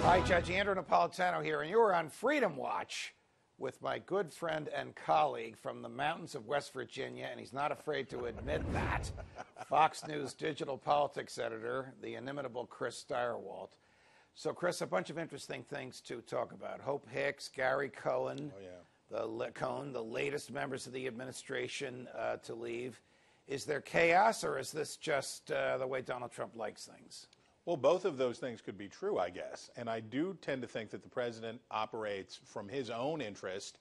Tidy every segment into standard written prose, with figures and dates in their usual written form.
Hi, Judge Andrew Napolitano here, and you are on Freedom Watch with my good friend and colleague from the mountains of West Virginia, and he's not afraid to admit that, Fox News digital politics editor, the inimitable Chris Stirewalt. So, Chris, a bunch of interesting things to talk about. Hope Hicks, Gary Cohen, the latest members of the administration to leave. Is there chaos, or is this just the way Donald Trump likes things? Well, both of those things could be true, I guess. And I do tend to think that the president operates from his own interest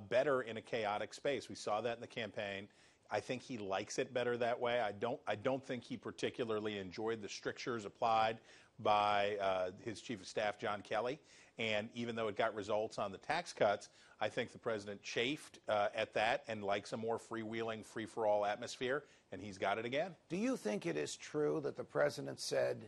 better in a chaotic space. We saw that in the campaign. I think he likes it better that way. I don't think he particularly enjoyed the strictures applied by his chief of staff, John Kelly. And even though it got results on the tax cuts, I think the president chafed at that and likes a more freewheeling, free-for-all atmosphere, and he's got it again. Do you think it is true that the president said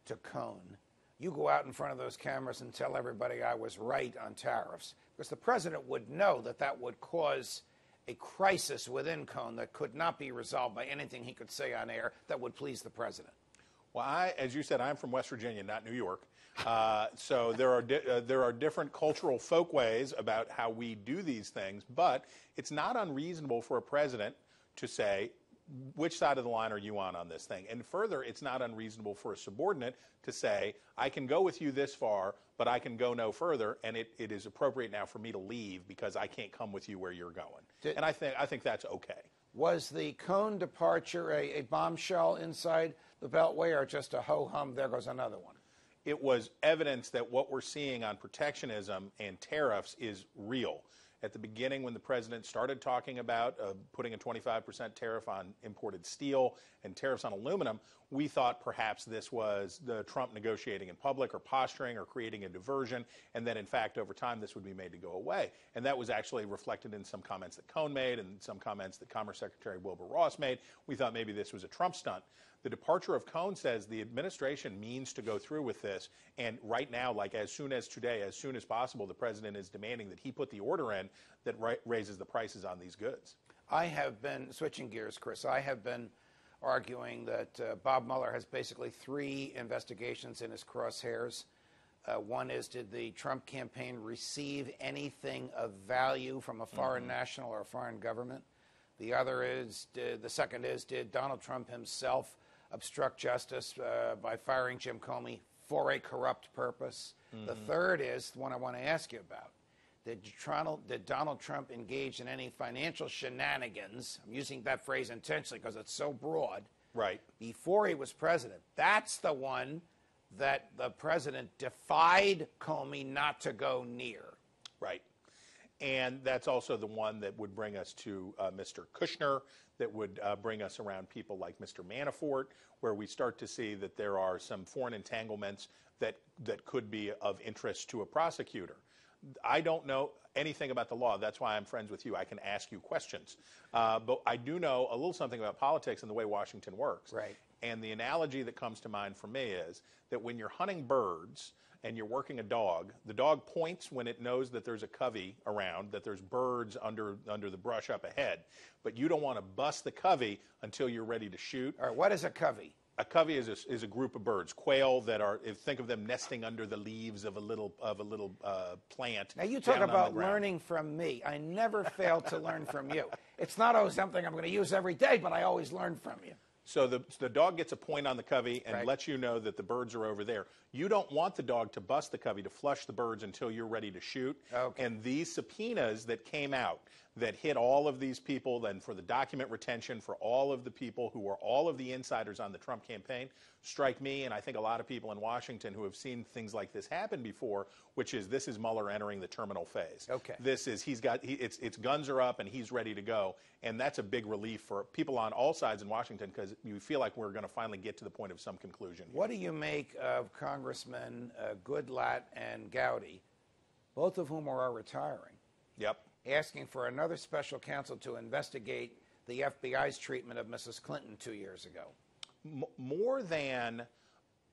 to Cohen, you go out in front of those cameras and tell everybody I was right on tariffs? Because the president would know that that would cause a crisis within Cohen that could not be resolved by anything he could say on air that would please the president. Well, as you said, I'm from West Virginia, not New York. So there are different cultural folkways about how we do these things, but it's not unreasonable for a president to say, which side of the line are you on this thing? And further, it's not unreasonable for a subordinate to say, I can go with you this far, but I can go no further, and it is appropriate now for me to leave because I can't come with you where you're going. And I think that's okay. Was the Cohen departure a bombshell inside the Beltway, or just a ho-hum, there goes another one? It was evidence that what we're seeing on protectionism and tariffs is real. At the beginning, when the president started talking about putting a 25% tariff on imported steel and tariffs on aluminum, we thought perhaps this was the Trump negotiating in public or posturing or creating a diversion, and that, in fact, over time, this would be made to go away. And that was actually reflected in some comments that Cohen made and some comments that Commerce Secretary Wilbur Ross made. We thought maybe this was a Trump stunt. The departure of Cohen says the administration means to go through with this, and right now, like as soon as today, as soon as possible, the president is demanding that he put the order in that raises the prices on these goods. I have been, switching gears, Chris, I have been arguing that Bob Mueller has basically three investigations in his crosshairs. One is, did the Trump campaign receive anything of value from a foreign national or a foreign government? The other is, the second is, did Donald Trump himself obstruct justice by firing Jim Comey for a corrupt purpose? The third is the one I want to ask you about. Did Donald Trump engage in any financial shenanigans? I'm using that phrase intentionally because it's so broad. Right. Before he was president. That's the one that the president defied Comey not to go near. Right. And that's also the one that would bring us to Mr. Kushner, that would bring us around people like Mr. Manafort, where we start to see that there are some foreign entanglements that could be of interest to a prosecutor. I don't know anything about the law. That's why I'm friends with you. I can ask you questions. But I do know a little something about politics and the way Washington works. Right. And the analogy that comes to mind for me is that when you're hunting birds and you're working a dog, the dog points when it knows that there's a covey around, that there's birds under the brush up ahead. But you don't want to bust the covey until you're ready to shoot. All right, what is a covey? A covey is a group of birds, quail that are, think of them nesting under the leaves of a little plant. Now you talk about learning from me. I never fail to learn from you. It's not always something I'm going to use every day, but I always learn from you. So the dog gets a point on the covey and lets you know that the birds are over there. You don't want the dog to bust the covey, to flush the birds until you're ready to shoot. Okay. And these subpoenas that came out that hit all of these people, then for the document retention for all of the people who were all of the insiders on the Trump campaign, strike me, and I think a lot of people in Washington who have seen things like this happen before, which is this is Mueller entering the terminal phase. Okay. This is, it's guns are up and he's ready to go. And that's a big relief for people on all sides in Washington because you feel like we're going to finally get to the point of some conclusion here. What do you make of Congressmen Goodlatte and Gowdy, both of whom are retiring? Yep. Asking for another special counsel to investigate the FBI's treatment of Mrs. Clinton 2 years ago. More than,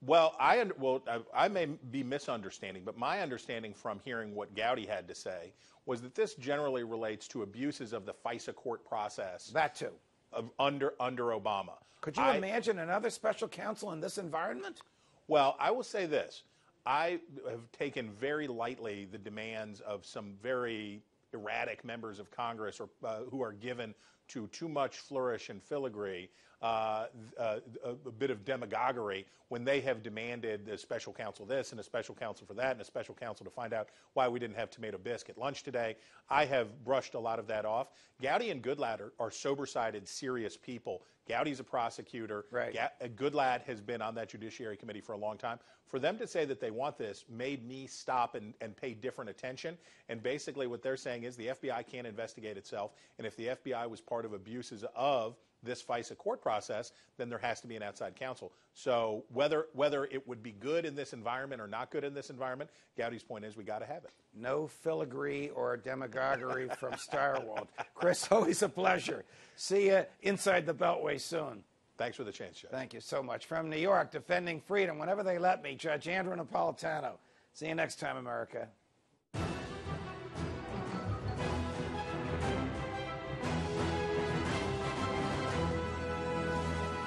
well, I may be misunderstanding, but my understanding from hearing what Gowdy had to say was that this generally relates to abuses of the FISA court process. That too. Under Obama. Could you imagine another special counsel in this environment? Well, I will say this. I have taken very lightly the demands of some very erratic members of Congress or who are given to too much flourish and filigree, a bit of demagoguery when they have demanded a special counsel this and a special counsel for that and a special counsel to find out why we didn't have tomato bisque at lunch today. I have brushed a lot of that off. Gowdy and Goodlatte are sober-sided, serious people. Gowdy's a prosecutor. Right. Goodlatte has been on that Judiciary Committee for a long time. For them to say that they want this made me stop and pay different attention. And basically what they're saying is the FBI can't investigate itself. And if the FBI was part of abuses of this FISA court process, then there has to be an outside counsel. So whether it would be good in this environment or not good in this environment, Gowdy's point is we got to have it. No filigree or demagoguery from Stirewalt. Chris, always a pleasure. See you inside the Beltway soon. Thanks for the chance, Judge. Thank you so much. From New York, defending freedom whenever they let me, Judge Andrew Napolitano. See you next time, America.